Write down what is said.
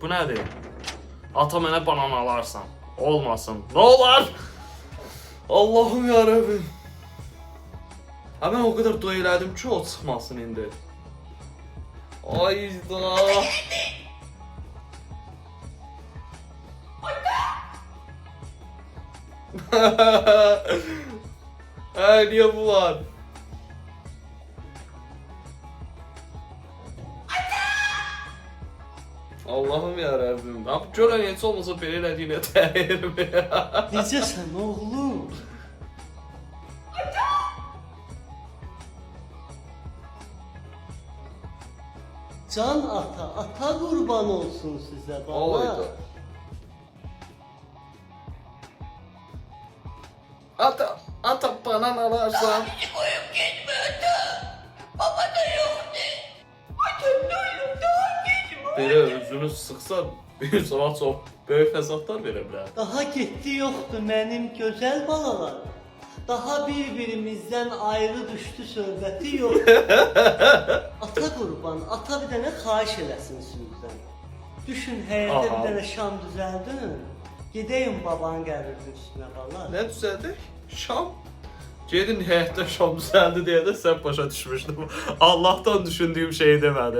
Bu nədir? Ata mənə banan alarsan. Olmasın. Nə olar? Allahım yarabbim. Ha mən o qədər dua elədim ki, o çıxmasın indi. Ayda. Niye bu var? Allah'ım yarabbim. Ne yap? Görən heç olmasa belə elədiyinə təyirim ya. Necəsən oğlum? Can ata, ata qurban olsun sizə baba. Olaydı. Ata banan alarsan. Koyup gitme ata. Baba da yoktu. Ata ne olur daha gitme. Belə özünü sıxsan, bir sonra çox böyük fəsadlar verə bilər. Daha getdi yoxdur mənim gözəl balalar. Daha bir-birimizdən ayrı düşdü söhbəti yox. Ata qurban, ata bir dənə xahiş eləsin sizdən. Düşün həyətdə bir Aha. dənə şam düzəldin. Gedəyim babanın qəbirinin üstünə bala. Nə düzəldik? Şam. Gedin həyətdə şam düzəldi deyə də sən başa düşmüşdüm. Allahdan düşündüyüm şeyi demədi.